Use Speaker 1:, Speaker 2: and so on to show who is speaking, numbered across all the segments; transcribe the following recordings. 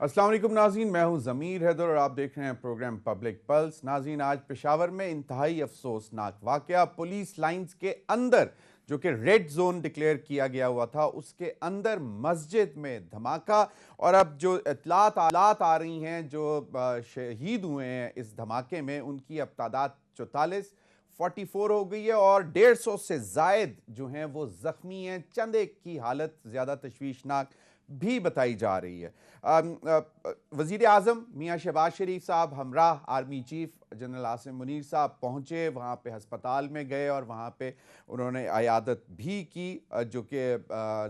Speaker 1: अस्सलाम वालेकुम नाज़रीन, मैं हूं ज़मीर हैदर और आप देख रहे हैं प्रोग्राम पब्लिक पल्स। नाज़रीन, आज पेशावर में इंतहाई अफसोसनाक वाक़या, पुलिस लाइंस के अंदर जो कि रेड जोन डिक्लेयर किया गया हुआ था, उसके अंदर मस्जिद में धमाका। और अब जो इतलात आ रही हैं जो शहीद हुए हैं इस धमाके में, उनकी अब तादाद 44 हो गई है और 150 से जायद जो हैं वो ज़ख्मी हैं। चंद एक की हालत ज़्यादा तशवीशनाक भी बताई जा रही है। वज़ीर आज़म मियाँ शहबाज शरीफ साहब हमराह army chief general Asim Munir साहब पहुँचे, वहाँ पे हस्पताल में गए और वहाँ पे उन्होंने अयादत भी की, जो कि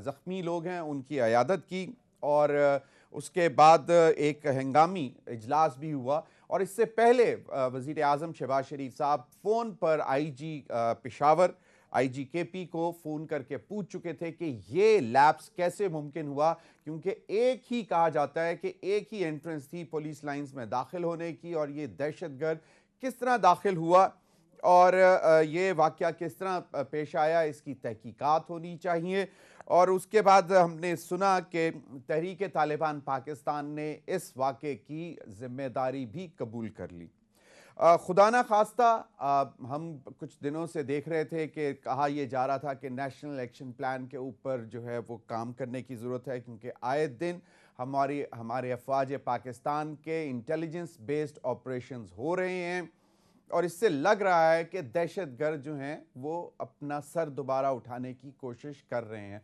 Speaker 1: ज़ख्मी लोग हैं उनकी अयादत की। और उसके बाद एक हंगामी इजलास भी हुआ। और इससे पहले वज़ीर आज़म शहबाज शरीफ साहब फ़ोन पर IG पेशावर IGKP को फ़ोन करके पूछ चुके थे कि ये लैप्स कैसे मुमकिन हुआ, क्योंकि एक ही कहा जाता है कि एक ही एंट्रेंस थी पुलिस लाइंस में दाखिल होने की, और ये दहशतगर्द किस तरह दाखिल हुआ और ये वाक़या किस तरह पेश आया, इसकी तहकीकात होनी चाहिए। और उसके बाद हमने सुना कि तहरीक तालिबान पाकिस्तान ने इस वाक़े की ज़िम्मेदारी भी कबूल कर ली। खुदा ना खास्ता हम कुछ दिनों से देख रहे थे कि कहा यह जा रहा था कि नेशनल एक्शन प्लान के ऊपर जो है वो काम करने की ज़रूरत है, क्योंकि आए दिन हमारे अफवाज पाकिस्तान के इंटेलिजेंस बेस्ड ऑपरेशंस हो रहे हैं और इससे लग रहा है कि दहशतगर्द जो हैं वो अपना सर दोबारा उठाने की कोशिश कर रहे हैं।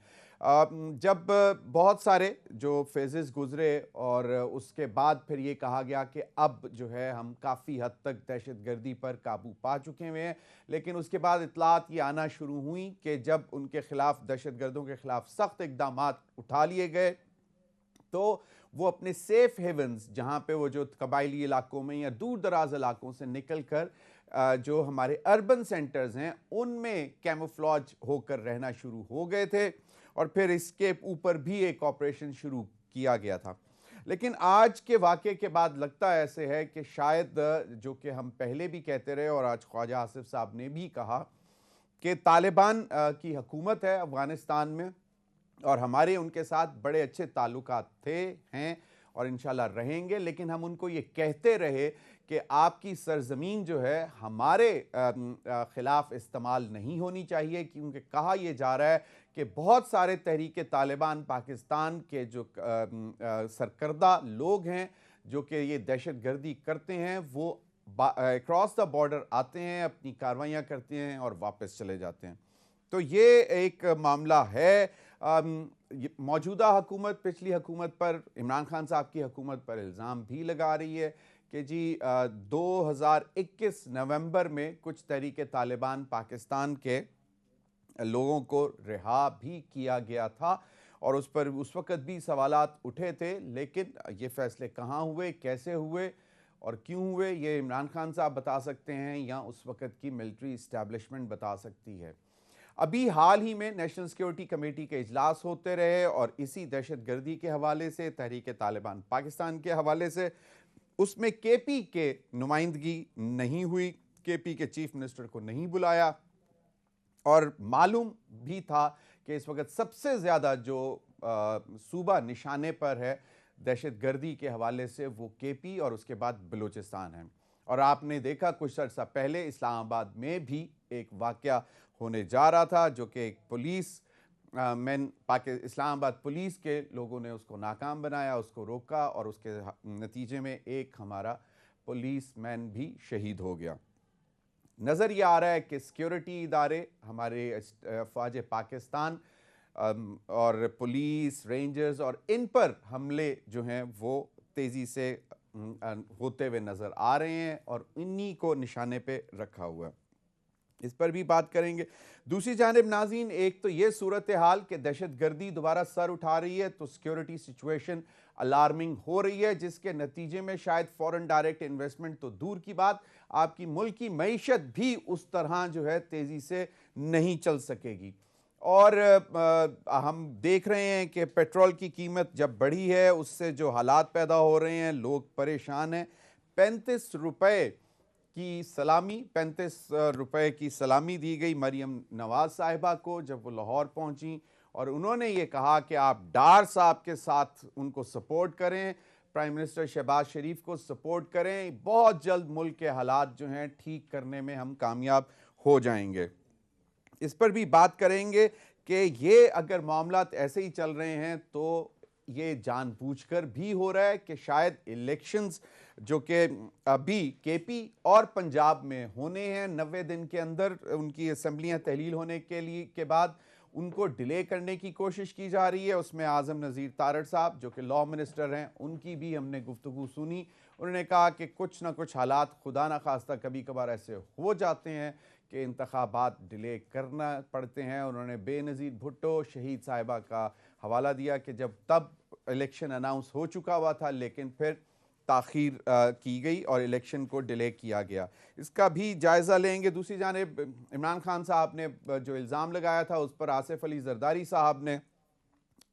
Speaker 1: जब बहुत सारे जो फेजेस गुजरे और उसके बाद फिर ये कहा गया कि अब जो है हम काफ़ी हद तक दहशतगर्दी पर काबू पा चुके हुए हैं, लेकिन उसके बाद इतलात ये आना शुरू हुई कि जब उनके खिलाफ, दहशतगर्दों के खिलाफ सख्त इकदाम उठा लिए गए तो वो अपने सेफ हेवन्स, जहाँ पे वो जो कबायली इलाकों में या दूर दराज इलाकों से निकल कर जो हमारे अर्बन सेंटर्स हैं उनमें कैमोफ्लॉज होकर रहना शुरू हो गए थे। और फिर इसके ऊपर भी एक ऑपरेशन शुरू किया गया था। लेकिन आज के वाक़े के बाद लगता ऐसे है कि शायद जो कि हम पहले भी कहते रहे और आज ख्वाजा आसिफ साहब ने भी कहा कि तालिबान की हुकूमत है अफ़गानिस्तान में और हमारे उनके साथ बड़े अच्छे ताल्लुकात थे, हैं और इंशाल्लाह रहेंगे, लेकिन हम उनको ये कहते रहे कि आपकी सरजमीन जो है हमारे ख़िलाफ़ इस्तेमाल नहीं होनी चाहिए, क्योंकि कहा यह जा रहा है कि बहुत सारे तहरीक तालिबान पाकिस्तान के जो सरकर्दा लोग हैं जो कि ये दहशतगर्दी करते हैं, वो क्रॉस द बॉर्डर आते हैं, अपनी कार्रवाइयाँ करते हैं और वापस चले जाते हैं। तो ये एक मामला है। मौजूदा हुकूमत पिछली हुकूमत पर, इमरान खान साहब की हुकूमत पर इल्ज़ाम भी लगा रही है कि जी 2021 नवंबर में कुछ तहरीक तालिबान पाकिस्तान के लोगों को रिहा भी किया गया था और उस पर उस वक़्त भी सवालात उठे थे, लेकिन ये फ़ैसले कहाँ हुए, कैसे हुए और क्यों हुए, ये इमरान खान साहब बता सकते हैं या उस वक़्त की मिलिट्री इस्टेब्लिशमेंट बता सकती है। अभी हाल ही में नेशनल सिक्योरिटी कमेटी के इजलास होते रहे और इसी दहशतगर्दी के हवाले से, तहरीक तालिबान पाकिस्तान के हवाले से, उसमें KP के नुमाइंदगी नहीं हुई, KP के चीफ मिनिस्टर को नहीं बुलाया और मालूम भी था कि इस वक्त सबसे ज़्यादा जो सूबा निशाने पर है दहशतगर्दी के हवाले से वो KP और उसके बाद बलूचिस्तान है। और आपने देखा कुछ अर्सा पहले इस्लामाबाद में भी एक वाक़या होने जा रहा था जो कि एक पुलिस मैन इस्लामाबाद पुलिस के लोगों ने उसको नाकाम बनाया, उसको रोका और उसके नतीजे में एक हमारा पुलिस मैन भी शहीद हो गया। नज़र ये आ रहा है कि सिक्योरिटी इदारे, हमारे अफवाज पाकिस्तान और पुलिस, रेंजर्स और इन पर हमले जो हैं वो तेज़ी से होते हुए नज़र आ रहे हैं और इन्हीं को निशाने पे रखा हुआ है। इस पर भी बात करेंगे। दूसरी जानिब नाज़रीन, एक तो ये सूरत हाल कि दहशतगर्दी दोबारा सर उठा रही है, तो सिक्योरिटी सिचुएशन अलार्मिंग हो रही है, जिसके नतीजे में शायद फॉरेन डायरेक्ट इन्वेस्टमेंट तो दूर की बात, आपकी मुल्क की मईशत भी उस तरह जो है तेज़ी से नहीं चल सकेगी। और हम देख रहे हैं कि पेट्रोल की कीमत जब बढ़ी है उससे जो हालात पैदा हो रहे हैं, लोग परेशान हैं। 35 रुपये की सलामी, 35 रुपए की सलामी दी गई मरियम नवाज साहिबा को जब वो लाहौर पहुंची और उन्होंने ये कहा कि आप डार साहब के साथ उनको सपोर्ट करें। प्राइम मिनिस्टर शहबाज शरीफ को सपोर्ट करें। बहुत जल्द मुल्क के हालात जो हैं ठीक करने में हम कामयाब हो जाएंगे। इस पर भी बात करेंगे कि ये अगर मामलात ऐसे ही चल रहे हैं तो ये जानबूझकर भी हो रहा है कि शायद इलेक्शंस जो कि अभी केपी और पंजाब में होने हैं 90 दिन के अंदर, उनकी असेंबलियां तहलील होने के बाद उनको डिले करने की कोशिश की जा रही है। उसमें आज़म नज़ीर तारड़ साहब जो कि लॉ मिनिस्टर हैं, उनकी भी हमने गुफ्तगू सुनी। उन्होंने कहा कि कुछ ना कुछ हालात खुदा ना खास्ता कभी कभार ऐसे हो जाते हैं कि इंतखाबात डिले करना पड़ते हैं। उन्होंने बेनज़ीर भुट्टो शहीद साहिबा का हवाला दिया कि जब तब इलेक्शन अनाउंस हो चुका हुआ था लेकिन फिर ताख़ीर की गई और इलेक्शन को डिले किया गया। इसका भी जायज़ा लेंगे। दूसरी जानिब इमरान खान साहब ने जो इल्ज़ाम लगाया था उस पर आसिफ अली जरदारी साहब ने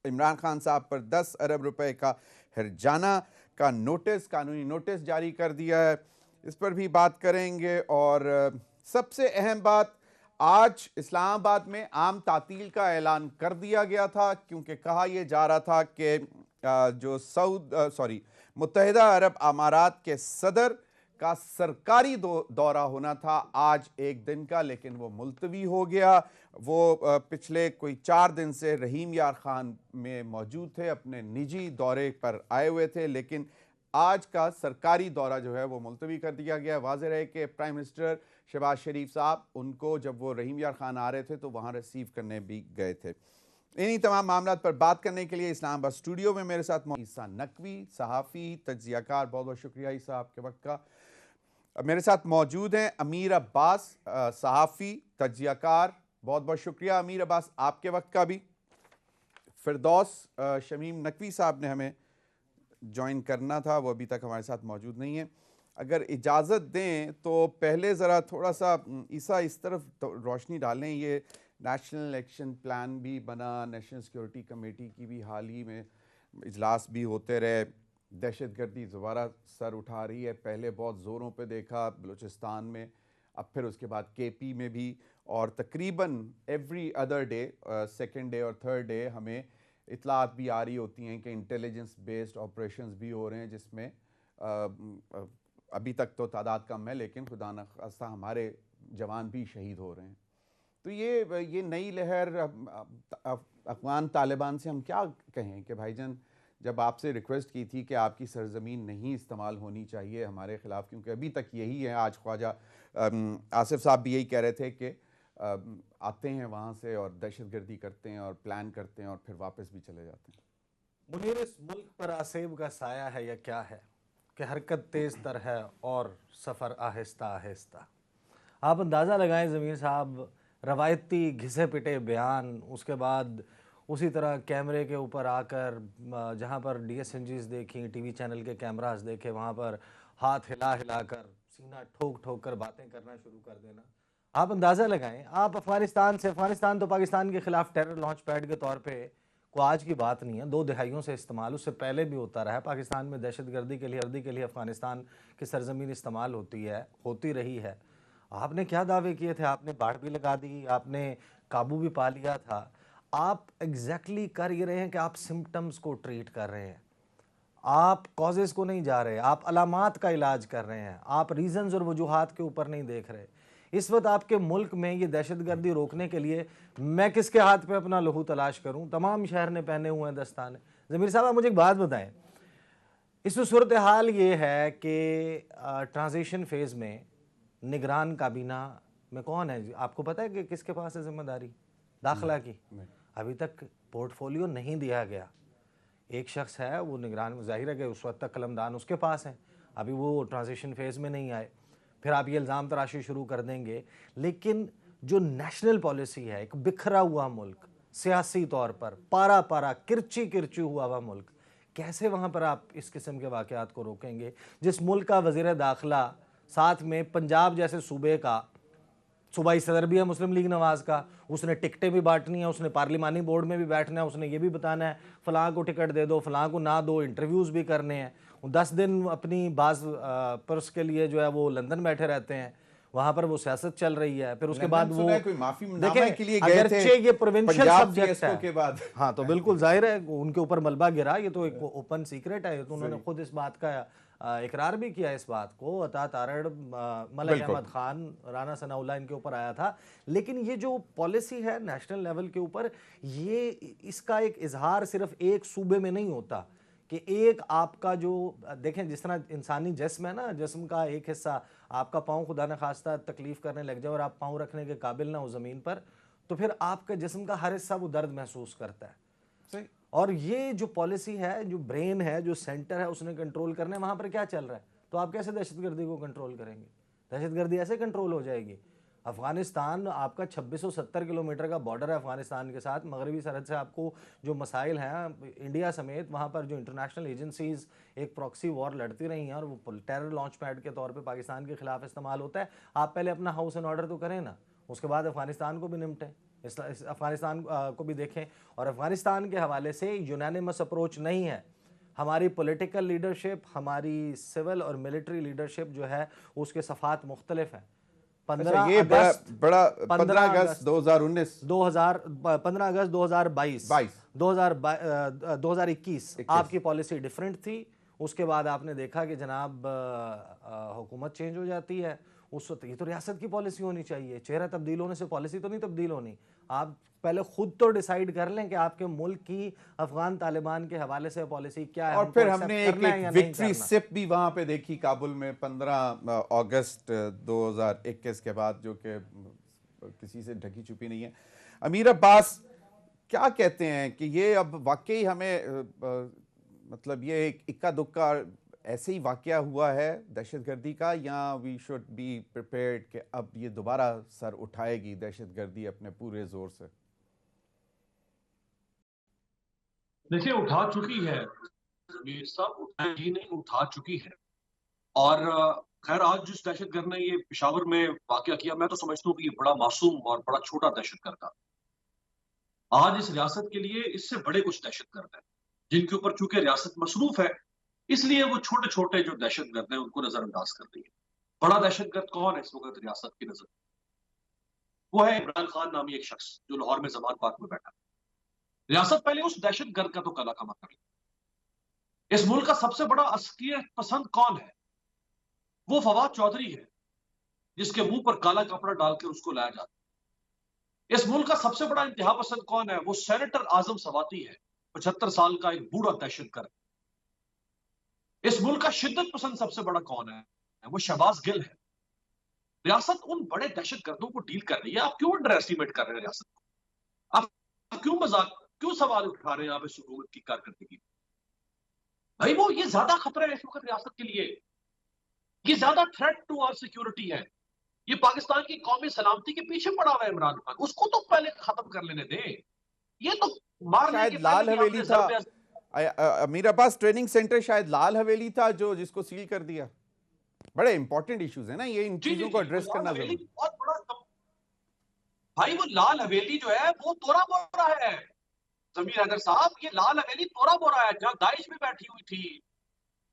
Speaker 1: इमरान खान साहब पर 10 अरब रुपए का हर्जाना का नोटिस, कानूनी नोटिस जारी कर दिया है। इस पर भी बात करेंगे। और सबसे अहम बात, आज इस्लामाबाद में आम तातील का ऐलान कर दिया गया था क्योंकि कहा यह जा रहा था कि जो मुत्तहिदा अरब अमारात के सदर का सरकारी दौरा होना था आज एक दिन का, लेकिन वो मुलतवी हो गया। वो पिछले कोई 4 दिन से रहीम यार खान में मौजूद थे, अपने निजी दौरे पर आए हुए थे, लेकिन आज का सरकारी दौरा जो है वो मुलतवी कर दिया गया। वाज़ेह रहे कि प्राइम मिनिस्टर शहबाज शरीफ साहब उनको जब वो रहीम यार खान आ रहे थे तो वहाँ रिसीव करने भी गए थे। इन्हीं तमाम मामलात पर बात करने के लिए इस्लामाबाद स्टूडियो में मेरे साथ ईसा नकवी, सहाफ़ी, तज्ज़ियाकार, बहुत बहुत शुक्रिया ईसा आपके वक्त का। मेरे साथ मौजूद हैं अमीर अब्बास, सहाफ़ी, तज्ज़ियाकार, बहुत बहुत शुक्रिया अमीर अब्बास आपके वक्त का भी। फिरदौस शमीम नकवी साहब ने हमें ज्वाइन करना था, वो अभी तक हमारे साथ मौजूद नहीं है। अगर इजाज़त दें तो पहले ज़रा थोड़ा सा ईसा इस तरफ रोशनी डालें। ये नेशनल इलेक्शन प्लान भी बना, नेशनल सिक्योरिटी कमेटी की भी हाल ही में इजलास भी होते रहे, दहशतगर्दी दोबारा सर उठा रही है। पहले बहुत ज़ोरों पे देखा बलूचिस्तान में, अब फिर उसके बाद केपी में भी, और तकरीबन every other day, second day और थर्ड डे हमें इतलात भी आ रही होती हैं कि इंटेलिजेंस बेस्ड ऑपरेशंस भी हो रहे हैं जिसमें अभी तक तो तादाद कम है लेकिन खुदा न खास्ता हमारे जवान भी शहीद हो रहे हैं। तो ये नई लहर अफ़गान तालिबान से हम क्या कहें कि भाईजान, जब आपसे रिक्वेस्ट की थी कि आपकी सरजमीन नहीं इस्तेमाल होनी चाहिए हमारे ख़िलाफ़, क्योंकि अभी तक यही है। आज ख्वाजा आसिफ साहब भी यही कह रहे थे कि आते हैं वहाँ से और दहशतगर्दी करते हैं और प्लान करते हैं और फिर वापस भी चले जाते हैं।
Speaker 2: मुनीर, इस मुल्क पर आसेब का साया है या क्या है कि हरकत तेज़ तर है और सफ़र आहिस्ता आहिस्ता। आप अंदाज़ा लगाएं ज़मीर साहब, रवायती घिसे पिटे बयान, उसके बाद उसी तरह कैमरे के ऊपर आकर जहाँ पर DSNGs देखी, TV चैनल के कैमरास देखे, वहाँ पर हाथ हिला हिला कर, सीना ठोक ठोक कर बातें करना शुरू कर देना। आप अंदाज़ा लगाएं, आप अफ़गानिस्तान तो पाकिस्तान के ख़िलाफ़ टेरर लॉन्च पैड के तौर पे को आज की बात नहीं है, 2 दहाइयों से इस्तेमाल, उससे पहले भी होता रहा है। पाकिस्तान में दहशतगर्दी के लिए अफ़गानिस्तान की सरजमीन इस्तेमाल होती रही है। आपने क्या दावे किए थे? आपने बाढ़ भी लगा दी, आपने काबू भी पा लिया था। आप एग्जैक्टली कर ये रहे हैं कि आप सिम्टम्स को ट्रीट कर रहे हैं, आप कॉजेज़ को नहीं जा रहे, आप अलामात का इलाज कर रहे हैं, आप रीज़न्स और वजूहात के ऊपर नहीं देख रहे। इस वक्त आपके मुल्क में ये दहशतगर्दी रोकने के लिए मैं किसके हाथ पे अपना लहू तलाश करूं? तमाम शहर ने पहने हुए हैं दस्ताने। ज़मीर साहब, आप मुझे एक बात बताएं, इस सूरत हाल ये है कि ट्रांजिशन फेज़ में निगरान काबीना में कौन है? आपको पता है कि किसके पास है जिम्मेदारी दाखिला की? अभी तक पोर्टफोलियो नहीं दिया गया। एक शख्स है वो निगरान, जाहिर है कि उस वक्त तक कलमदान उसके पास है, अभी वो ट्रांजिशन फेज़ में नहीं आए। फिर आप ये इल्ज़ाम तराशी शुरू कर देंगे, लेकिन जो नेशनल पॉलिसी है, एक बिखरा हुआ मुल्क, सियासी तौर पर पारा किरची हुआ मुल्क, कैसे वहाँ पर आप इस किस्म के वाक़यात को रोकेंगे? जिस मुल्क का वज़ीर दाखिला, साथ में पंजाब जैसे सूबे का सूबाई सदर भी है मुस्लिम लीग नवाज़ का, उसने टिकटें भी बांटनी है, उसने पार्लिमानी बोर्ड में भी बैठना है, उसने ये भी बताना है फ़लाँ को टिकट दे दो, फ़लाँ को ना दो, इंटरव्यूज़ भी करने हैं। 10 दिन अपनी बाज़ पर्स के लिए जो है वो लंदन बैठे रहते हैं, वहां पर वो सियासत चल रही है, फिर उसके
Speaker 1: लंदन
Speaker 2: बाद वो
Speaker 1: सुना है कोई माफीनामा
Speaker 2: देखें,
Speaker 1: के लिए गए थे
Speaker 2: अगरचे ये प्रोविंशियल
Speaker 1: पंजाब
Speaker 2: सब्जेक्ट
Speaker 1: फिएस्को
Speaker 2: है
Speaker 1: के बाद।
Speaker 2: हाँ, तो बिल्कुल जाहिर है उनके ऊपर मलबा गिरा, ये तो एक ओपन सीक्रेट है, तो उन्होंने खुद इस बात का इकरार भी किया इस बात को। अता तारड़, मलिक
Speaker 1: बिल्कुल।
Speaker 2: अहमद खान, राना सनाउल्लाह इनके ऊपर आया था। लेकिन ये जो पॉलिसी है नेशनल लेवल के ऊपर, ये इसका एक इजहार सिर्फ एक सूबे में नहीं होता कि एक आपका जो देखें जिस तरह इंसानी जिस्म है ना, जिस्म का एक हिस्सा आपका पाँव खुदा न खास्ता तकलीफ करने लग जाए और आप पाँव रखने के काबिल ना हो ज़मीन पर, तो फिर आपके जिस्म का हर हिस्सा वो दर्द महसूस करता है।
Speaker 1: सही।
Speaker 2: और ये जो पॉलिसी है, जो ब्रेन है, जो सेंटर है, उसने कंट्रोल करने, वहाँ पर क्या चल रहा है, तो आप कैसे दहशतगर्दी को कंट्रोल करेंगे? दहशतगर्दी ऐसे कंट्रोल हो जाएगी। अफगानिस्तान आपका 2670 किलोमीटर का बॉर्डर है अफगानिस्तान के साथ। मगरबी सरहद से आपको जो मसाइल हैं इंडिया समेत, वहाँ पर जो इंटरनेशनल एजेंसीज एक प्रॉक्सी वॉर लड़ती रही हैं और वो टेरर लॉन्च पैड के तौर पे पाकिस्तान के खिलाफ इस्तेमाल होता है। आप पहले अपना हाउस एंड ऑर्डर तो करें ना, उसके बाद अफगानिस्तान को भी निपटें, इस अफगानिस्तान को भी देखें। और अफगानिस्तान के हवाले से यूनानिमस अप्रोच नहीं है। हमारी पॉलिटिकल लीडरशिप, हमारी सिविल और मिलिट्री लीडरशिप जो है उसके सफ़ात मुख्तलिफ हैं। 15
Speaker 1: ये
Speaker 2: अगस्त
Speaker 1: 15 अगस्त 2019
Speaker 2: 15 अगस्त 2022 2021 आपकी पॉलिसी डिफरेंट थी। उसके बाद आपने देखा कि जनाब हुकूमत चेंज हो जाती है। उस वक्त ये तो रियासत की पॉलिसी होनी चाहिए, चेहरा तब्दील होने से पॉलिसी तो नहीं तब्दील होनी। आप पहले खुद तो डिसाइड कर लें कि आपके मुल्क की अफगान तालिबान के हवाले से पॉलिसी क्या है।
Speaker 1: और फिर हमने एक विक्ट्री सिप भी वहां पे देखी काबुल में 15 अगस्त 2021 के बाद, जो कि किसी से ढकी छुपी नहीं है। अमीर अब्बास क्या कहते हैं कि ये अब वाकई हमें मतलब ये एक इक्का दुक्का ऐसे ही वाकया हुआ है दहशतगर्दी का, या वी शुड बी प्रिपेयर्ड कि अब ये दोबारा सर उठाएगी दहशतगर्दी अपने पूरे जोर से?
Speaker 3: देखिए, उठा चुकी है जमीर साहब, उठाएगी नहीं, उठा चुकी है। और खैर आज जिस दहशतगर्द ने ये पेशावर में वाकया किया, मैं तो समझता हूँ कि ये बड़ा मासूम और बड़ा छोटा दहशतगर्द था। आज इस रियासत के लिए इससे बड़े कुछ दहशतगर्द हैं जिनके ऊपर चूंकि रियासत मसरूफ है, इसलिए वो छोटे छोटे जो दहशतगर्द हैं उनको नजरअंदाज कर रही है। बड़ा दहशतगर्द कौन है इस वक्त रियासत की नजर? वो है इमरान खान नामी एक शख्स जो लाहौर में जमान पार्क में बैठा। रियासत पहले उस दहशतगर्द का तो कला कमा कर ले। इस मुल्क का सबसे बड़ा अस्कियत पसंद कौन है? वो फवाद चौधरी है जिसके मुंह पर काला कपड़ा डालकर उसको लाया जाता है। इस मुल्क का सबसे बड़ा इंतहा पसंद कौन है? वो सेनेटर आजम सवाती है, 75 साल का एक बूढ़ा दहशतगर्द। इस मुल्क का शिद्दत पसंद सबसे बड़ा कौन है? वो शहबाज गिल है। रियासत उन बड़े दहशतगर्दों को डील कर रही है। आप क्यों अंडर एस्टिमेट कर रहे हैं रियासत को? आप क्यों मजाक, क्यों सवाल उठा रहे हैं आप इस हुकूमत की कारकर्दगी? भाई वो ये ज्यादा खतरा है इस वक्त रियासत के लिए, ये ज्यादा थ्रेट टू आवर सिक्योरिटी है। ये पाकिस्तान की कौमी सलामती के पीछे पड़ा हुआ है इमरान खान, उसको तो पहले खत्म कर लेने दें। ये तो मारने
Speaker 1: शायद
Speaker 3: के
Speaker 1: लाल
Speaker 3: पहले
Speaker 1: हवेली था अमीर अब्बास, ट्रेनिंग सेंटर शायद लाल हवेली था जो जिसको सील कर दिया। बड़े इंपॉर्टेंट इश्यूज है ना ये, इन चीजों को एड्रेस करना जरूरी।
Speaker 3: बहुत बड़ा भाई, वो लाल हवेली जो है वो तोड़ा बोरा है जमीर हैदर साहब। ये लाल हवेली तोड़ा बोरा है, जहां दाइश भी बैठी हुई थी,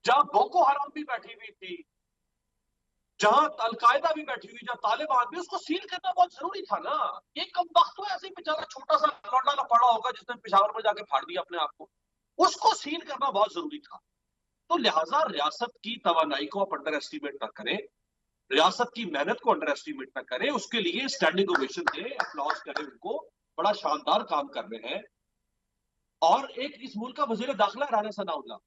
Speaker 3: जहां बोको हराम भी बैठी हुई थी, जहां अलकायदा भी बैठी हुई, जहां तालिबान भी। उसको सील करना बहुत जरूरी था ना। ये कम वक्त तो ऐसे ही बेचारा छोटा सा लौंडा पड़ा होगा जिसने पेशावर में जाके फाड़ दिया अपने आप को, उसको सील करना बहुत जरूरी था। तो लिहाजा रियासत की तवानाई को आप अंडर एस्टिमेट ना करें, रियासत की मेहनत को अंडर एस्टिमेट ना करें, उसके लिए स्टैंडिंग ओवेशन दें, अप्लॉज करें उनको, बड़ा शानदार काम कर रहे हैं। और एक इस मुल्क का वजीर दाखिला राना सनाउल्लाह,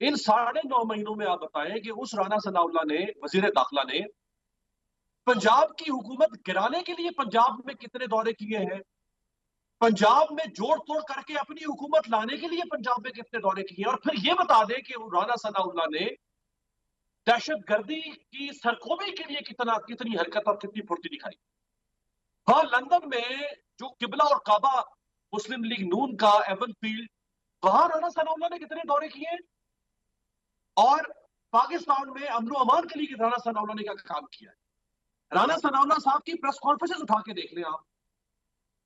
Speaker 3: इन 9.5 महीनों में आप बताएं कि उस राना सनाउल्लाह ने, वजीर दाखिला ने, पंजाब की हुकूमत गिराने के लिए पंजाब में कितने दौरे किए हैं, पंजाब में जोड़ तोड़ करके अपनी हुकूमत लाने के लिए पंजाब में कितने दौरे किए हैं। और फिर यह बता दें कि राना सनाउल्लाह ने दहशतगर्दी की सरकोबी के लिए कितनी हरकत और कितनी फुर्ती दिखाई। हाँ, लंदन में जो किबला और काबा मुस्लिम लीग नून का एवन फील्ड, वहां राना सनाउल्लाह ने कितने दौरे किए, और पाकिस्तान में अमन अमान के लिए राना सनाउल्लाह ने क्या काम किया है। राना सनाउल्लाह साहब की प्रेस कॉन्फ्रेंसेस उठा के देख लें आप।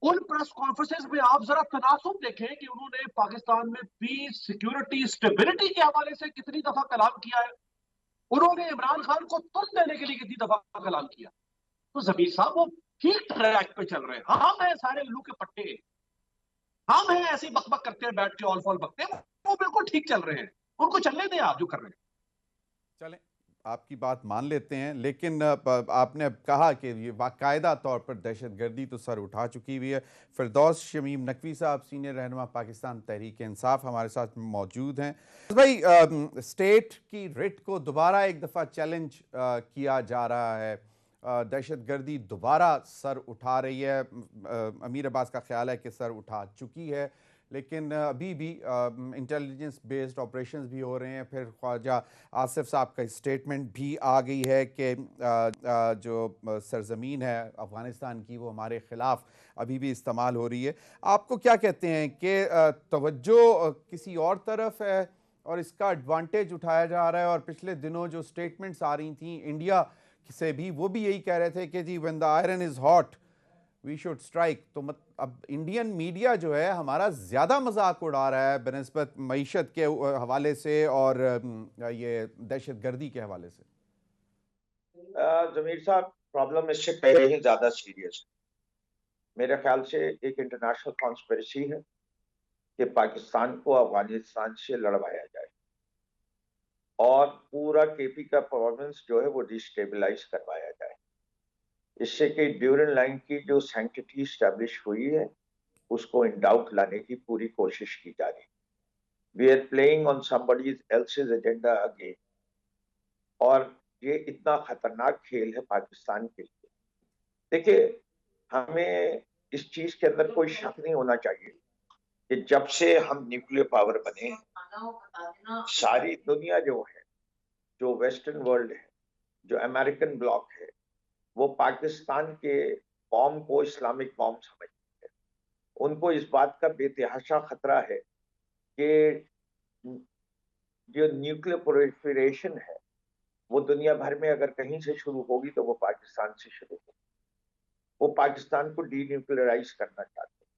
Speaker 3: उन प्रेस कॉन्फ्रेंसेस में आप जरा तनासुब देखें कि उन्होंने पाकिस्तान में पीस, सिक्योरिटी, स्टेबिलिटी के हवाले से कितनी दफा कलाम किया है। उन्होंने इमरान खान को तुम देने के लिए कितनी दफा कलाम किया। तो जमीर साहब वो ठीक ट्रैक पे चल रहे हैं। हम हैं सारे उल्लू के पट्टे, हम हैं ऐसे बकबक करते हैं बैठ के ऑल फॉल बकते हैं, वो बिल्कुल ठीक चल रहे हैं, उनको चलने दें आप जो कर रहे हैं।
Speaker 1: चलें, आपकी बात मान लेते हैं, लेकिन आपने अब कहा कि ये बाकायदा तौर पर दहशतगर्दी तो सर उठा चुकी हुई है। फिरदौस शमीम नकवी साहब, सीनियर रहनुमा पाकिस्तान तहरीक इंसाफ, हमारे साथ मौजूद हैं। भाई, स्टेट की रिट को दोबारा एक दफ़ा चैलेंज किया जा रहा है, दहशतगर्दी दोबारा सर उठा रही है। अमीर अब्बास का ख्याल है कि सर उठा चुकी है, लेकिन अभी भी इंटेलिजेंस बेस्ड ऑपरेशंस भी हो रहे हैं। फिर ख्वाजा आसिफ साहब का स्टेटमेंट भी आ गई है कि जो सरजमीन है अफ़गानिस्तान की वो हमारे ख़िलाफ़ अभी भी इस्तेमाल हो रही है। आपको क्या कहते हैं कि तवज्जो किसी और तरफ है और इसका एडवांटेज उठाया जा रहा है? और पिछले दिनों जो स्टेटमेंट्स आ रही थी इंडिया से भी, वो भी यही कह रहे थे कि जी when the iron is hot we should strike. तो अब इंडियन मीडिया जो है हमारा ज़्यादा मजाक उड़ा रहा है बनिस्बत मईशत के हवाले से और ये दहशतगर्दी के हवाले से।
Speaker 4: जमीर साहब, प्रॉब्लम इससे पहले ही ज्यादा सीरियस है। मेरे ख्याल से एक इंटरनेशनल कॉन्स्पिरेसी है कि पाकिस्तान को अफगानिस्तान से लड़वाया जाए और पूरा केपी का परफॉर्मेंस जो है वो डिस्टेबलाइज करवाया जाए। इससे कि ड्यूरेंट लाइन की जो सैंक्टिटी स्टैब्लिश हुई है उसको इन डाउट लाने की पूरी कोशिश की जा रही है। We are playing on somebody else's agenda again, और ये इतना खतरनाक खेल है पाकिस्तान के लिए। देखिए, हमें इस चीज के अंदर कोई शक नहीं होना चाहिए कि जब से हम न्यूक्लियर पावर बने, सारी दुनिया जो है, जो वेस्टर्न वर्ल्ड है, जो अमेरिकन ब्लॉक है, वो पाकिस्तान के बॉम्ब को इस्लामिक बॉम्ब समझते हैं। उनको इस बात का बेतहाशा खतरा है कि जो न्यूक्लियर प्रोलिफरेशन है वो दुनिया भर में अगर कहीं से शुरू होगी तो वो पाकिस्तान से शुरू होगी। वो पाकिस्तान को डीन्यूक्लियराइज करना चाहते हैं।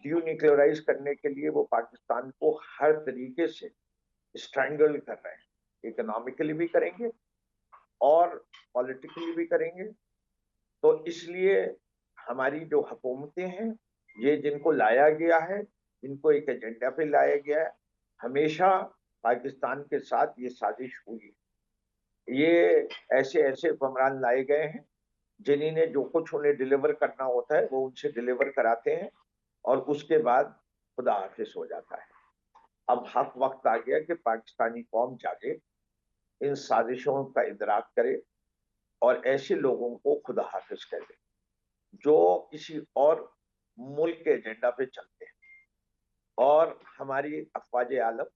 Speaker 4: डीन्यूक्लियराइज करने के लिए वो पाकिस्तान को हर तरीके से स्ट्रैंगल कर रहे हैं। इकोनॉमिकली भी करेंगे और पॉलिटिकली भी करेंगे। तो इसलिए हमारी जो हुकूमतें हैं, ये जिनको लाया गया है, जिनको एक एजेंडा पे लाया गया है, हमेशा पाकिस्तान के साथ ये साजिश हुई है। ये ऐसे ऐसे हुक्मरान लाए गए हैं जिन्हें जो कुछ उन्हें डिलीवर करना होता है वो उनसे डिलीवर कराते हैं और उसके बाद खुदा हाफिज हो जाता है। अब हक वक्त आ गया कि पाकिस्तानी कौम जागे, इन साजिशों का इदराक करे और ऐसे लोगों को खुदा हाफिज कर दे जो किसी और मुल्क के एजेंडा पे चलते हैं। और हमारी अफवाज आलम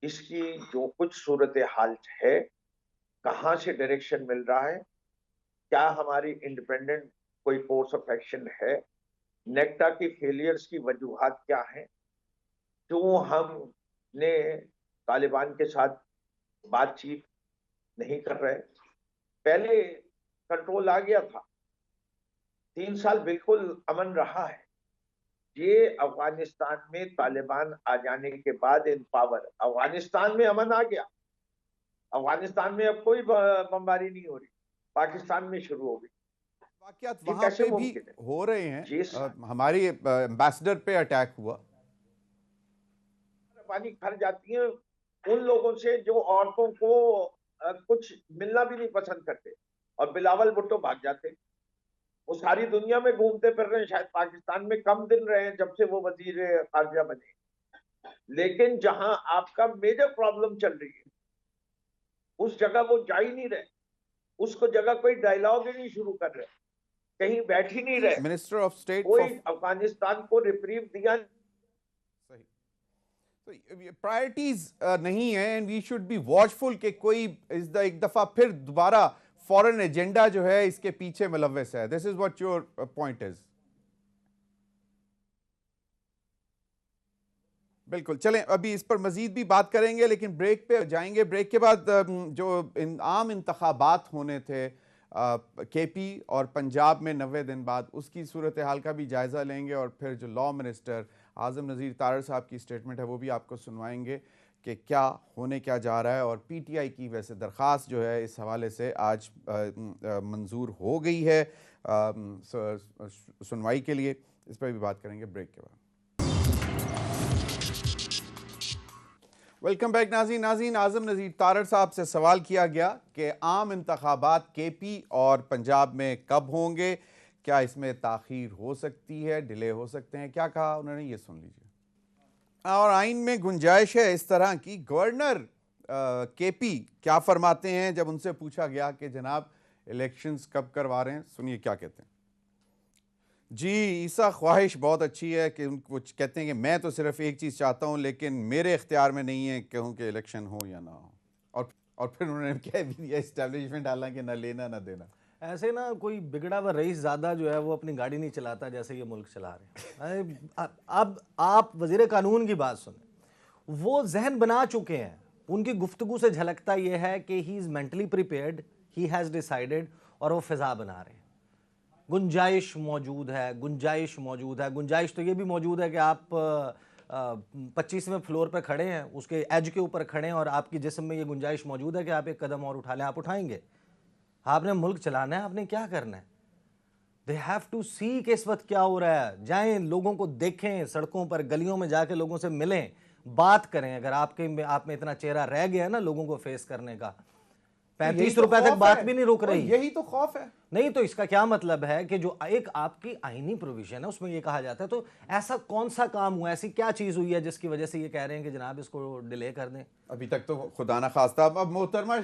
Speaker 4: इसकी जो कुछ सूरत हाल है, कहाँ से डायरेक्शन मिल रहा है, क्या हमारी इंडिपेंडेंट कोई कोर्स ऑफ एक्शन है, नेक्टा की फेलियर्स की वजूहात क्या हैं, क्यों हमने तालिबान के साथ बातचीत नहीं कर रहे। पहले कंट्रोल आ गया था, 3 साल बिल्कुल अमन रहा है। ये अफगानिस्तान में तालिबान आ जाने के बाद इन पावर अफगानिस्तान में अमन आ गया। अफगानिस्तान में अब कोई बमबारी नहीं हो रही, पाकिस्तान में शुरू हो गई।
Speaker 1: वाकयात वहां पे भी हो रहे हैं। हमारी एम्बेसडर पे अटैक हुआ।
Speaker 4: पानी खर जाती है उन लोगों से जो औरतों को कुछ मिलना भी नहीं पसंद करते, और बिलावल भुट्टो भाग जाते। वो सारी दुनिया में घूमते फिर रहे हैं, शायद पाकिस्तान में कम दिन रहे हैं जब से वो वजीर खारजा बने। लेकिन जहां आपका मेजर प्रॉब्लम चल रही है उस जगह वो जा ही नहीं रहे, उसको जगह कोई डायलॉग ही नहीं शुरू कर रहे, कहीं बैठ ही नहीं रहे।
Speaker 1: मिनिस्टर ऑफ स्टेट
Speaker 4: कोई अफगानिस्तान को रिप्रीव दिया।
Speaker 1: सही, तो प्रायोरिटीज नहीं है and we should be watchful कि कोई एक दफा फिर दोबारा फॉरेन एजेंडा जो है इसके पीछे मुलव्वस है। This is what your point is. बिल्कुल, चलें अभी इस पर मजीद भी बात करेंगे, लेकिन ब्रेक पे जाएंगे। ब्रेक के बाद जो आम इंतखाबात होने थे केपी और पंजाब में 90 दिन बाद, उसकी सूरत हाल का भी जायज़ा लेंगे और फिर जो लॉ मिनिस्टर आज़म नज़ीर तारड़ साहब की स्टेटमेंट है वो भी आपको सुनवाएंगे कि क्या होने क्या जा रहा है। और पीटीआई की वैसे दरख्वास्त जो है इस हवाले से आज मंजूर हो गई है सुनवाई के लिए। इस पर भी बात करेंगे ब्रेक के बाद। वेलकम बैक नाज़रीन। आज़म नज़ीर तारड़ साहब से सवाल किया गया कि आम इंतखाबात केपी और पंजाब में कब होंगे, क्या इसमें ताख़ीर हो सकती है, डिले हो सकते हैं। क्या कहा उन्होंने, ये सुन लीजिए। और आइन में गुंजाइश है इस तरह की। गवर्नर केपी क्या फरमाते हैं जब उनसे पूछा गया कि जनाब इलेक्शंस कब करवा रहे हैं, सुनिए क्या कहते हैं। जी, ईसा ख्वाहिश बहुत अच्छी है कि उनको कहते हैं कि मैं तो सिर्फ एक चीज़ चाहता हूं, लेकिन मेरे इख्तियार में नहीं है कहूं कि इलेक्शन हो या ना हो। और फिर उन्होंने कह भी दिया इस्टेब्लिशमेंट हालांकि ना लेना ना देना।
Speaker 2: ऐसे ना कोई बिगड़ा हुआ रईस ज़्यादा जो है वो अपनी गाड़ी नहीं चलाता जैसे ये मुल्क चला रहे हैं। अब आप वज़ीर कानून की बात सुने, वो जहन बना चुके हैं। उनकी गुफ्तगू से झलकता ये है कि he is mentally prepared, he has decided, और वो फ़िज़ा बना रहे हैं। गुंजाइश मौजूद है, गुंजाइश मौजूद है। गुंजाइश तो ये भी मौजूद है कि आप 25वें फ्लोर पर खड़े हैं, उसके एज के ऊपर खड़े हैं, और आपकी जिस्म में ये गुंजाइश मौजूद है कि आप एक कदम और उठा लें। आप उठाएंगे? आपने मुल्क चलाना है, आपने क्या करना है। दे हैव टू सी कि इस वक्त क्या हो रहा है। जाएं, लोगों को देखें, सड़कों पर गलियों में जाके लोगों से मिलें, बात करें। अगर आप में इतना चेहरा रह गया ना लोगों को फेस करने का, 35 रुपए तक बात भी नहीं रुक रही।
Speaker 1: यही तो खौफ है।
Speaker 2: नहीं तो इसका क्या मतलब है कि जो एक आपकी आईनी प्रोविजन है उसमें ये कहा जाता है, तो ऐसा कौन सा काम हुआ, ऐसी क्या चीज हुई है जिसकी वजह से ये कह रहे हैं कि जनाब इसको डिले कर दें।
Speaker 1: अभी तक तो खुदा ना खास्ता अब मोहतरमा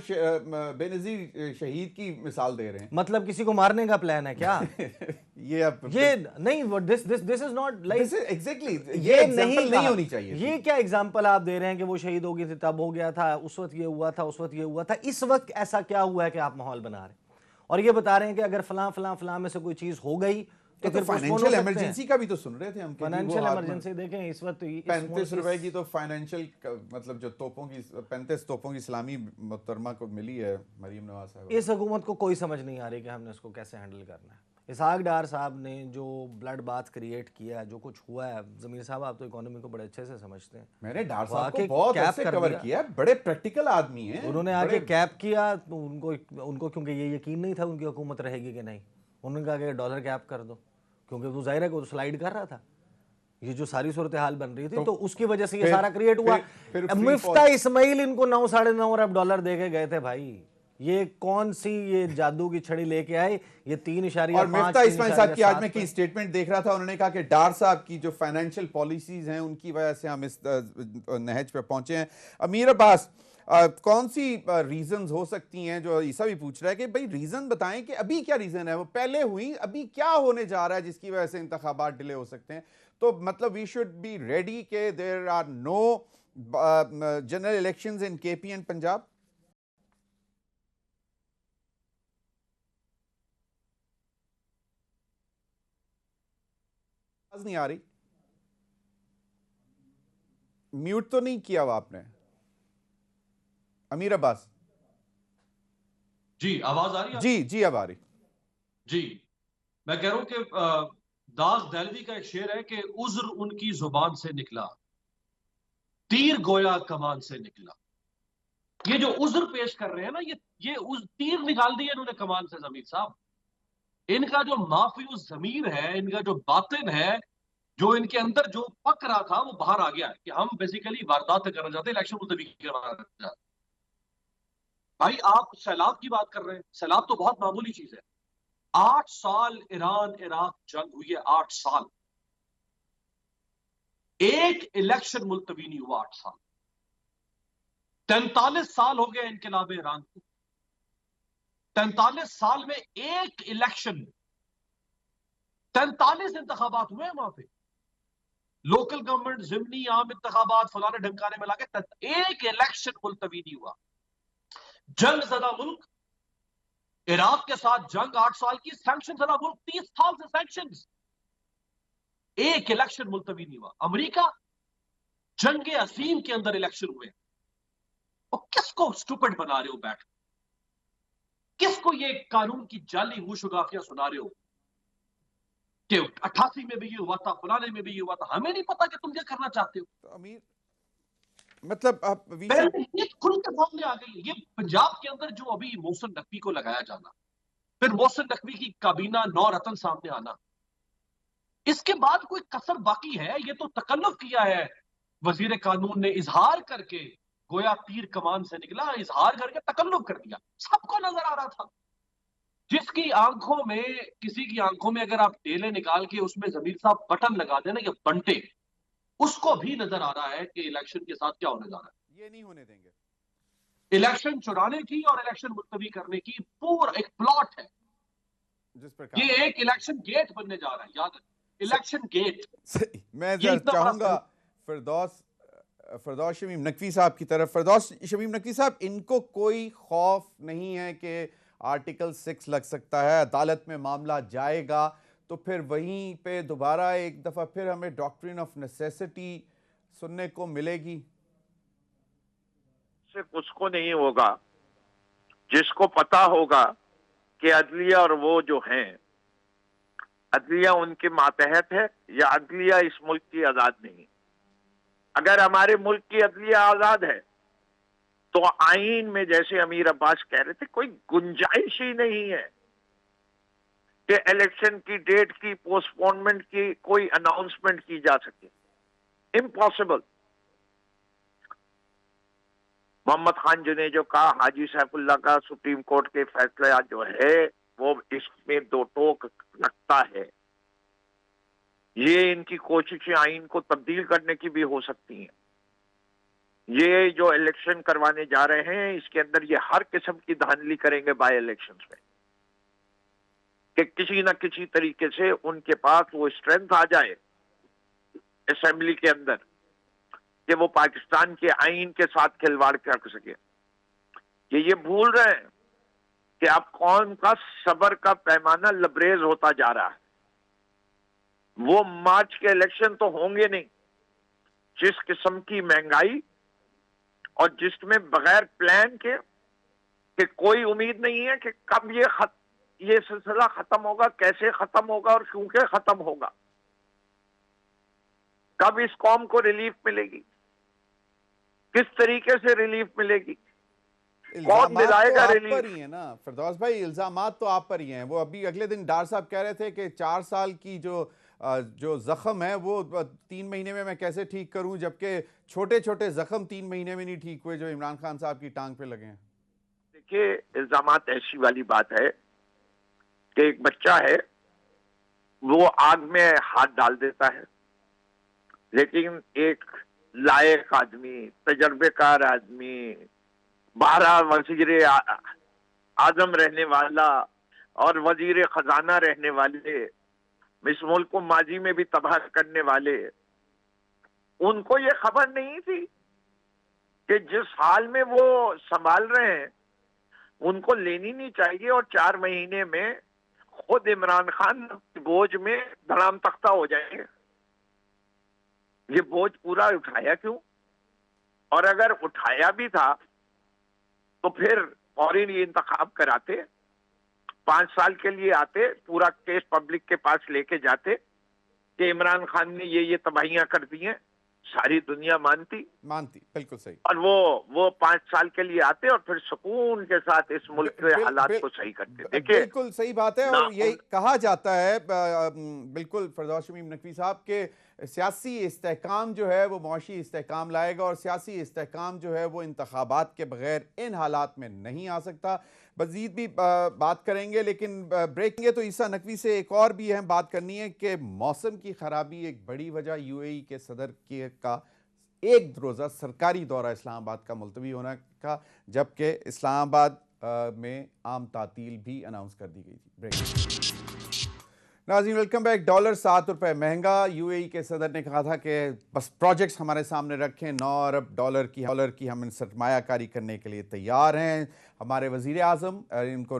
Speaker 1: बेनज़ीर शहीद की मिसाल दे रहे हैं।
Speaker 2: मतलब किसी को मारने का प्लान है क्या?
Speaker 1: ये
Speaker 2: नहीं, this is not like
Speaker 1: exactly,
Speaker 2: ये नहीं
Speaker 1: होनी चाहिए।
Speaker 2: ये क्या एग्जांपल आप दे रहे हैं कि वो शहीद हो गई थी तब हो गया था, उस वक्त ये हुआ था, उस वक्त ये हुआ था। इस वक्त ऐसा क्या हुआ है कि आप माहौल बना रहे हैं और ये बता रहे हैं कि अगर फलां फलां फलां में से कोई चीज हो गई तो फिर
Speaker 1: फाइनेंशियल इमरजेंसी का भी तो सुन रहे थे हम।
Speaker 2: फाइनेंशियल इमरजेंसी देखें इस वक्त
Speaker 1: 35 रुपए की तो फाइनेंशियल मतलब जो तोपों की 35 तोपों की सलामी मोहतरमा को मिली है मरीम नवाज साहब।
Speaker 2: इस हुकूमत को कोई समझ नहीं आ रही कि हमने इसको कैसे हैंडल करना है। इसहाक डार साहब ने जो ब्लड बाथ क्रिएट किया है, जो कुछ हुआ है, जमीर साहब आप तो इकोनॉमी को बड़े अच्छे से समझते हैं।
Speaker 1: मैंने डार साहब को बहुत अच्छे कवर किया, बड़े प्रैक्टिकल आदमी हैं।
Speaker 2: उन्होंने आके कैप किया तो उनको क्योंकि ये यकीन नहीं था उनकी हुकूमत रहेगी कि नहीं, उन्होंने कहा कि डॉलर कैप कर दो, क्योंकि वो जाहिर है कि वो स्लाइड कर रहा था। ये जो सारी सूरत हाल बन रही थी तो उसकी वजह से ये सारा क्रिएट हुआ। मिफ्ता इस्माइल इनको 9 साढ़े 9 अरब डॉलर दे के गए थे भाई। ये कौन सी ये जादू की छड़ी लेके आए, ये 3.5
Speaker 1: और मिफ्ता इस्माइल साहब की आज मैं की स्टेटमेंट देख रहा था, उन्होंने कहा कि डार साहब की जो फाइनेंशियल पॉलिसीज हैं उनकी वजह से हम इस नहज पे पहुंचे हैं। अमीर अब्बास, कौन सी रीजंस हो सकती हैं, जो ईसा भी पूछ रहा है कि भाई रीजन बताएं कि अभी क्या रीजन है, वो पहले हुई, अभी क्या होने जा रहा है जिसकी वजह से इंतखाबात डिले हो सकते हैं। तो मतलब वी शुड बी रेडी के there are no general elections in KP and Punjab. नहीं आ रही, म्यूट तो नहीं किया हुआ आपने अमीर अब्बास?
Speaker 3: जी आवाज आ रही है?
Speaker 1: जी अब आ रही।
Speaker 3: जी मैं कह रहा हूं कि दाग दहलवी का एक शेर है कि उज्र उनकी जुबान से निकला, तीर गोया कमान से निकला। ये जो उज्र पेश कर रहे हैं ना, ये तीर निकाल दिए इन्होंने कमान से। जमीर साहब, इनका जो माफियूज जमीर है, इनका जो बातिन है, जो इनके अंदर जो पक रहा था वो बाहर आ गया है कि हम बेसिकली वारदात करना चाहते हैं, इलेक्शन मुलतवी करवाना चाहते हैं। भाई आप सैलाब की बात कर रहे हैं, सैलाब तो बहुत मामूली चीज है। 8 साल ईरान इराक जंग हुई है, 8 साल, एक इलेक्शन मुलतवी नहीं हुआ 8 साल। 43 साल हो गए इनकलाब ईरान को, 43 साल में एक इलेक्शन, 43 इंतखाबात हुए हैं वहां पे, लोकल गवर्नमेंट, जिमनी, आम इंतखाबात, फलाने ढंकाने में लाके एक इलेक्शन मुलतवी नहीं हुआ। जंग ज़दा मुल्क, इराक के साथ जंग 8 साल की, सैंक्शन ज़दा मुल्क 30 साल से सैंक्शंस, एक इलेक्शन मुलतवी नहीं हुआ। अमेरिका, जंग अजीम के अंदर इलेक्शन हुए। और किसको स्टूपिड बना रहे हो बैठ, किसको ये कानून की जाली मुशुगाफियां सुना रहे हो कि 88 में भी ये हुआ था, फलाने में भी ये हुआ था, हमें नहीं पता कि तुम क्या करना चाहते हो।
Speaker 1: तो अमीर मतलब आप
Speaker 3: पहले ये खुल के सामने आ गई। ये पंजाब के अंदर जो अभी मोहसिन नकवी को लगाया जाना, फिर मोहसिन नकवी की काबीना नौ रतन सामने आना, इसके बाद कोई कसर बाकी है? ये तो तकल्लुफ किया है वजीर कानून ने, इजहार करके, गोया तीर कमान से निकला, इजहार करके तकल्लुफ कर दिया। सबको नजर आ रहा था। जिसकी आंखों में, किसी की आंखों में अगर आप टेले निकाल के उसमें जमीर साहब बटन लगा देना या बंटे, उसको भी नजर आ रहा है कि इलेक्शन के साथ क्या होने जा रहा है।
Speaker 1: ये नहीं होने देंगे।
Speaker 3: इलेक्शन चुराने की और इलेक्शन मुलतवी करने की पूरा एक प्लॉट है।
Speaker 1: जिस पर काम
Speaker 3: ये एक इलेक्शन गेट बनने जा रहा है, याद है, इलेक्शन गेट।
Speaker 1: सही। मैं
Speaker 3: ये इतना बड़ा
Speaker 1: चाहूंगा फरदौस शमीम नकवी साहब की तरफ। फरदौस शमीम नकवी साहब, इनको कोई खौफ नहीं है कि आर्टिकल 6 लग सकता है, अदालत में मामला जाएगा तो फिर वहीं पे दोबारा एक दफ़ा फिर हमें डॉक्ट्रिन ऑफ नेसेसिटी सुनने को मिलेगी?
Speaker 4: सिर्फ उसको नहीं होगा जिसको पता होगा कि अदलिया और वो जो हैं, अदलिया उनके मातहत है या अदलिया इस मुल्क की आजाद नहीं। अगर हमारे मुल्क की अदलिया आजाद है तो आईन में, जैसे अमीर अब्बास कह रहे थे, कोई गुंजाइश ही नहीं है कि इलेक्शन की डेट की पोस्टपोनमेंट की कोई अनाउंसमेंट की जा सके। इम्पॉसिबल। मोहम्मद खान जी ने जो कहा, हाजी सैफुल्लाह का सुप्रीम कोर्ट के फैसला जो है वो इसमें दो टोक रखता है। ये इनकी कोशिशें आइन को तब्दील करने की भी हो सकती हैं। ये जो इलेक्शन करवाने जा रहे हैं इसके अंदर ये हर किस्म की धांधली करेंगे बाय इलेक्शंस में, कि किसी न किसी तरीके से उनके पास वो स्ट्रेंथ आ जाए असेंबली के अंदर कि वो पाकिस्तान के आइन के साथ खिलवाड़ कर सके। ये भूल रहे हैं कि अब कौम का सब्र का पैमाना लबरेज होता जा रहा है। वो मार्च के इलेक्शन तो होंगे नहीं। जिस किस्म की महंगाई और जिसमें बगैर प्लान के कि कोई उम्मीद नहीं है कि कब ये सिलसिला खत्म होगा, कैसे खत्म होगा और क्यों के खत्म होगा, कब इस कौम को रिलीफ मिलेगी, किस तरीके से रिलीफ मिलेगी, कौन दिलाएगा
Speaker 1: तो
Speaker 4: रिलीफ।
Speaker 1: आप पर ही है ना फरदौस भाई, इल्जामात तो आप पर ही हैं। वो अभी अगले दिन डार साहब कह रहे थे कि 4 साल की जो जख्म है वो 3 महीने में मैं कैसे ठीक करूं, जबकि छोटे छोटे जख्म 3 महीने में नहीं ठीक हुए जो इमरान खान साहब की टांग पे लगे हैं।
Speaker 4: देखिए, इल्जामात ऐसी वाली बात है कि एक बच्चा है, वो आग में हाथ डाल देता है, लेकिन एक लायक आदमी, तजर्बेकार आदमी, 12 वजीर आजम रहने वाला और वजीर खजाना रहने वाले, इस मुल्क को माजी में भी तबाह करने वाले, उनको ये खबर नहीं थी कि जिस हाल में वो संभाल रहे हैं उनको लेनी नहीं चाहिए और 4 महीने में खुद इमरान खान बोझ में धड़ाम तख्ता हो जाएंगे। ये बोझ पूरा उठाया क्यों? और अगर उठाया भी था तो फिर फौरन ये इंतखाब कराते, 5 साल के लिए आते, पूरा केस पब्लिक के पास लेके जाते कि इमरान खान ने ये तबाहियां कर दी हैं, सारी दुनिया मानती।
Speaker 1: बिल्कुल सही।
Speaker 4: और वो 5 साल के लिए आते और फिर सुकून के साथ इस मुल्क के हालात को सही करते। देखिए,
Speaker 1: बिल्कुल सही बात है। और यही कहा जाता है बिल्कुल फरदौस शमीम नकवी साहब के सियासी इस्तेहकाम जो है वो मुआशी इस्तेहकाम लाएगा, और सियासी इस्तेहकाम जो है वो इंतखाबात के बगैर इन हालात में नहीं आ सकता। मज़ीद भी बात करेंगे, लेकिन ब्रेक तो ईसा नकवी से एक और भी अहम बात करनी है कि मौसम की खराबी एक बड़ी वजह यूएई के सदर का एक रोज़ा सरकारी दौरा इस्लामाबाद का मुलतवी होने का, जबकि इस्लामाबाद में आम तातील भी अनाउंस कर दी गई थी। ब्रेक। नाज़रीन वेलकम बैक। डॉलर 7 रुपये महंगा। यूएई के सदर ने कहा था कि बस प्रोजेक्ट्स हमारे सामने रखें, 9 अरब डॉलर की हम सरमायाकारी करने के लिए तैयार हैं। हमारे वज़ीर आज़म इनको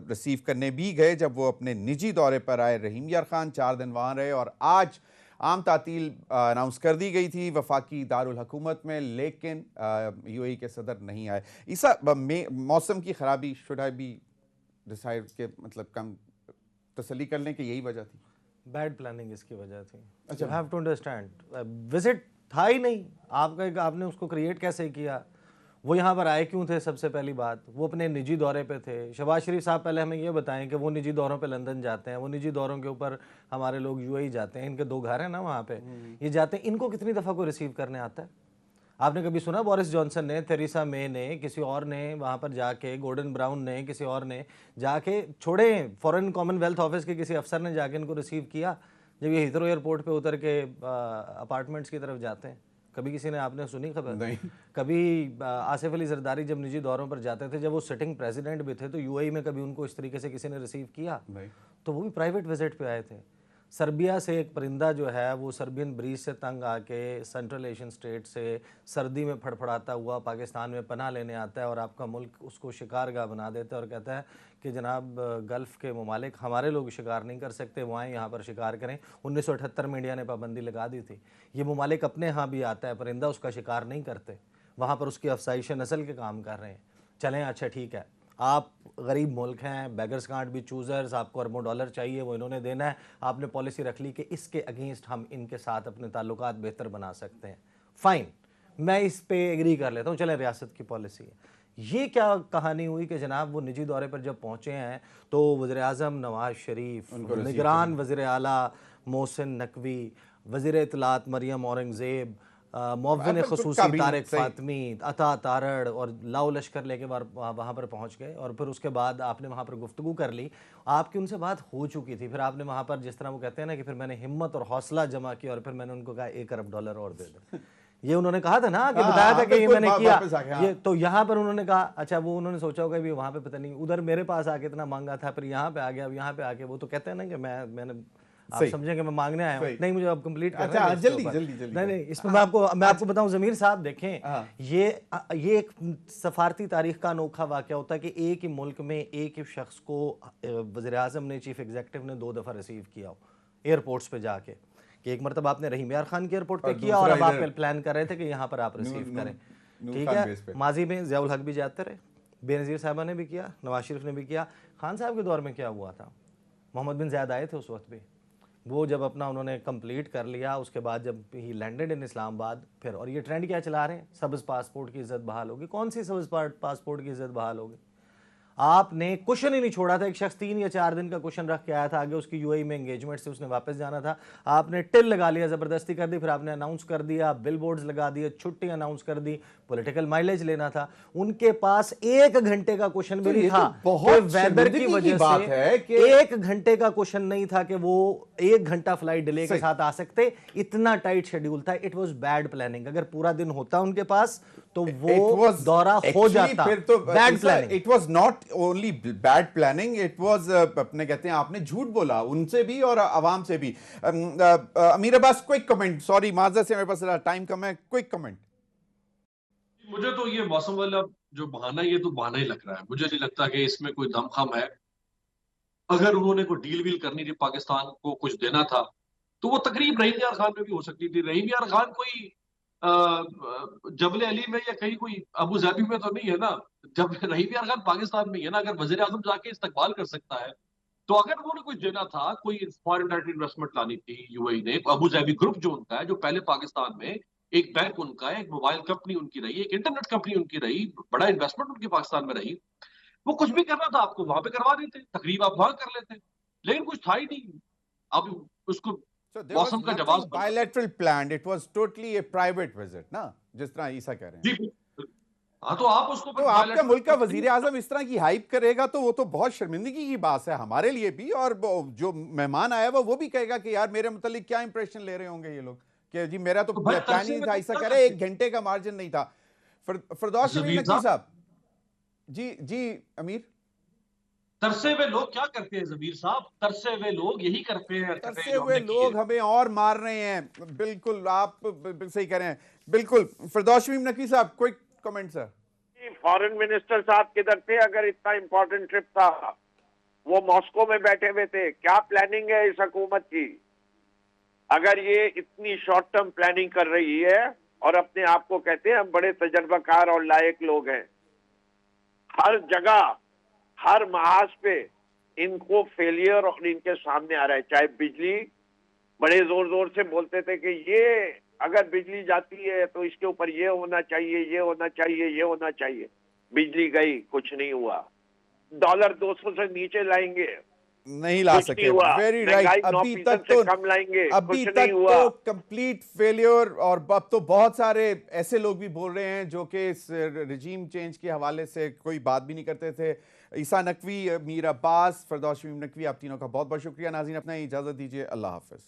Speaker 1: रिसीव करने भी गए जब वो अपने निजी दौरे पर आए। रहीम यार खान 4 दिन वहाँ रहे और आज आम तातील अनाउंस कर दी गई थी वफाकी दारुल हुकूमत में, लेकिन यूएई के सदर नहीं आए। ईसा, मौसम की खराबी शुड आई बी डिसाइड के मतलब कम तसल्ली कर लें कि यही वजह थी?
Speaker 2: बैड प्लानिंग इसकी वजह थी।
Speaker 1: अच्छा।
Speaker 2: You have to understand, visit था ही नहीं। आपने उसको क्रिएट कैसे किया? वो यहाँ पर आए क्यों थे? सबसे पहली बात, वो अपने निजी दौरे पे थे। शहबाज शरीफ साहब पहले हमें ये बताएं कि वो निजी दौरों पे लंदन जाते हैं, वो निजी दौरों के ऊपर हमारे लोग यूएई जाते हैं, इनके 2 घर हैं ना वहाँ पे, ये जाते हैं, इनको कितनी दफ़ा को रिसीव करने आता है? आपने कभी सुना बोरिस जॉनसन ने, थेरेसा मे ने, किसी और ने वहाँ पर जाके, गोर्डन ब्राउन ने, किसी और ने जाके, छोड़े फॉरेन कॉमनवेल्थ ऑफिस के किसी अफसर ने जाके इनको रिसीव किया जब ये हीथ्रो एयरपोर्ट पे उतर के अपार्टमेंट्स की तरफ जाते हैं? कभी किसी ने, आपने सुनी खबर?
Speaker 1: नहीं।
Speaker 2: कभी आसिफ अली जरदारी जब निजी दौरों पर जाते थे, जब वो सिटिंग प्रेसिडेंट भी थे, तो यूएई में कभी उनको इस तरीके से किसी ने रिसीव किया?
Speaker 1: नहीं।
Speaker 2: तो वो भी प्राइवेट विजिट पे आए थे। सर्बिया से एक परिंदा जो है वो सर्बियन ब्रीज से तंग आके सेंट्रल एशियन स्टेट से सर्दी में फड़फड़ाता हुआ पाकिस्तान में पनाह लेने आता है और आपका मुल्क उसको शिकारगाह बना देता है और कहता है कि जनाब गल्फ़ के ममालिक, हमारे लोग शिकार नहीं कर सकते, वो आएँ यहाँ पर शिकार करें। 1978 में इंडिया ने पाबंदी लगा दी थी। ये ममालिक अपने यहाँ भी आता है परिंदा, उसका शिकार नहीं करते, वहाँ पर उसकी अफसाइश नस्ल के काम कर रहे हैं। चलें, अच्छा ठीक है, आप गरीब मुल्क हैं, बेगर्स कांट बी चूज़र्स, आपको अरबों डॉलर चाहिए, वो इन्होंने देना है, आपने पॉलिसी रख ली कि इसके अगेंस्ट हम इनके साथ अपने ताल्लुकात बेहतर बना सकते हैं। फ़ाइन, मैं इस पे एग्री कर लेता हूँ, चलें रियासत की पॉलिसी है। ये क्या कहानी हुई कि जनाब वो निजी दौरे पर जब पहुँचे हैं तो वज़ीर आज़म नवाज शरीफ, निगरान वज़ीर आला मोहसिन नकवी, वज़ीर इत्तलात मरियम औरंगज़ेब, मुअव्विन ख़ुसूसी तारिक फ़ातिमी, अता तारड़ और लाओ लश्कर लेके वहाँ पर पहुँच गए और फिर उसके बाद आपने वहाँ पर गुफ्तगू कर ली। आपकी उनसे बात हो चुकी थी, फिर आपने वहाँ पर, जिस तरह वो कहते हैं ना, कि फिर मैंने हिम्मत और हौसला जमा किया और फिर मैंने उनको कहा $1 अरब और दे दे। ये उन्होंने कहा था ना, कि बताया था कि ये मैंने किया ये, तो यहाँ पर उन्होंने कहा, अच्छा वो उन्होंने सोचा होगा भी वहाँ पे पता नहीं, उधर मेरे पास आके इतना मांगा था, फिर यहाँ पे आ गया, अब यहाँ पे आके वो तो कहते हैं ना कि मैंने आप समझेंगे मैं मांगने आया हूँ, नहीं मुझे अब कंप्लीट करना है।
Speaker 1: जल्दी
Speaker 2: नहीं, इसमें मैं आपको बताऊं ज़मीर साहब, देखें ये एक सफारती तारीख का अनोखा वाक़या होता है कि एक ही मुल्क में एक ही शख्स को वज़ीर आज़म ने, चीफ एग्जीक्यूटिव ने 2 दफ़ा रिसीव किया हो एयरपोर्ट्स पे जाके, कि एक मरतबा आपने रहीम यार खान के एयरपोर्ट पे किया और अब आप प्लान कर रहे थे कि यहाँ पर आप रिसीव करें, ठीक है। माजी में ज़ियाउल हक भी जाते रहे, बेनज़ीर साहबा ने भी किया, नवाज शरीफ ने भी किया। खान साहब के दौर में क्या हुआ था, मोहम्मद बिन ज़ायद आए थे उस वक्त भी, वो जब अपना उन्होंने कंप्लीट कर लिया, उसके बाद जब ही लैंडेड इन इस्लामाबाद, फिर और ये ट्रेंड क्या चला रहे हैं, सब्ज़ पासपोर्ट की इज़्ज़त बहाल होगी। कौन सी सब्ज़ पासपोर्ट की इज़्ज़त बहाल होगी? आपने क्वेश्चन ही नहीं छोड़ा था। एक शख्स 3 या 4 दिन का क्वेश्चन रख के आया था, आगे उसकी यूएई में एंगेजमेंट से उसने वापस जाना था, आपने टिल लगा लिया, ज़बरदस्ती कर दी, फिर आपने अनाउंस कर दिया, बिल बोर्ड्स लगा दिए, छुट्टी अनाउंस कर दी, पॉलिटिकल माइलेज लेना था। उनके पास 1 घंटे का क्वेश्चन भी नहीं था,
Speaker 1: बहुत
Speaker 2: वेदर की वजह
Speaker 1: बात है कि
Speaker 2: 1 घंटे का क्वेश्चन नहीं था कि वो 1 घंटा फ्लाइट डिले के साथ आ सकते, इतना टाइट शेड्यूल था। It was bad planning. अगर पूरा दिन होता उनके पास तो वो दौरा हो जाता।
Speaker 1: फिर तो
Speaker 2: bad planning.
Speaker 1: It was not only bad planning, it was, अपने कहते हैं, आपने झूठ बोला उनसे भी और आवाम से भी। अमीर अब्बास, क्विक कमेंट, सॉरी माज़रत से मेरे पास टाइम कम है, क्विक कमेंट।
Speaker 3: मुझे तो ये मौसम वाला जो बहाना, ये तो बहाना ही लग रहा है, मुझे नहीं लगता कि इसमें कोई दमखम है। अगर उन्होंने कोई डील वील करनी थी, पाकिस्तान को कुछ देना था, तो वो तकरीब रहीम यार खान में भी हो सकती थी। रहीम यार खान कोई जबले अली में या कहीं कोई अबू धाबी में तो नहीं है ना, जब रहीम यार खान पाकिस्तान में ही है ना। अगर वजीर आजम जाके इस्तकबाल कर सकता है, तो अगर उन्होंने कुछ देना था, कोई फॉरेन डायरेक्ट इन्वेस्टमेंट लानी थी यूएई ने, अबू धाबी ग्रुप जो उनका है, जो पहले पाकिस्तान में एक बैंक उनका है, एक मोबाइल कंपनी उनकी रही, एक इंटरनेट कंपनी उनकी रही, बड़ा इन्वेस्टमेंट उनकी पाकिस्तान में रही, वो कुछ भी करना था आपको वहां पे करवा देते, तकरीब आप वहां कर लेते, लेकिन कुछ था ही नहीं। अब उसको मौसम का जवाब
Speaker 1: bilateral plan, it was totally A private visit ना, जिस तरह ईसा कह रहे हैं।
Speaker 3: हाँ, तो आप उसको,
Speaker 1: तो आपका मुल्क का वजीर आजम इस तरह की हाइप करेगा तो वो तो बहुत शर्मिंदगी की बात है हमारे लिए भी, और जो मेहमान आया वो भी कहेगा कि यार मेरे मुतालिक क्या इंप्रेशन ले रहे होंगे ये लोग, कि जी मेरा तो प्लान ही था, ऐसा कह रहे 1 घंटे का मार्जिन नहीं था। फिरदौस शमीम नकवी साहब। जी अमीर।
Speaker 3: तरसे हुए लोग क्या करते हैं ज़मीर साहब, तरसे हुए लोग यही करते हैं।
Speaker 1: तरसे हुए लोग हमें और मार रहे हैं। बिल्कुल आप सही कह रहे हैं, बिल्कुल। फिरदौस शमीम नकवी साहब, quick comment sir.
Speaker 5: Foreign minister साहब किधर थे? अगर इतना इंपॉर्टेंट ट्रिप था, वो मॉस्को में बैठे हुए थे। क्या प्लानिंग है इस हुकूमत की? अगर ये इतनी शॉर्ट टर्म प्लानिंग कर रही है और अपने आप को कहते हैं हम बड़े तजर्बाकार और लायक लोग हैं, हर जगह हर महाज पे इनको फेलियर और इनके सामने आ रहा है। चाहे बिजली, बड़े जोर जोर से बोलते थे कि ये अगर बिजली जाती है तो इसके ऊपर ये होना चाहिए, ये होना चाहिए, ये होना चाहिए। बिजली गई, कुछ नहीं हुआ। डॉलर 200 से नीचे लाएंगे,
Speaker 1: नहीं ला
Speaker 5: कुछ
Speaker 1: सके।
Speaker 5: नहीं हुआ।
Speaker 1: वेरी
Speaker 5: महंगाई
Speaker 1: राइट।
Speaker 5: 9% से कम लाएंगे,
Speaker 1: अभी
Speaker 5: कुछ
Speaker 1: तक
Speaker 5: नहीं हुआ।
Speaker 1: तो कंप्लीट फेलियर। और अब तो बहुत सारे ऐसे लोग भी बोल रहे हैं जो कि इस रिजीम चेंज के हवाले से कोई बात भी नहीं करते थे। ईसा नकवी, मीर अब्बास, फरदौस शमीम नकवी, आप तीनों का बहुत बहुत शुक्रिया। नाज़रीन, अपना इजाजत दीजिए। अल्लाह हाफिज।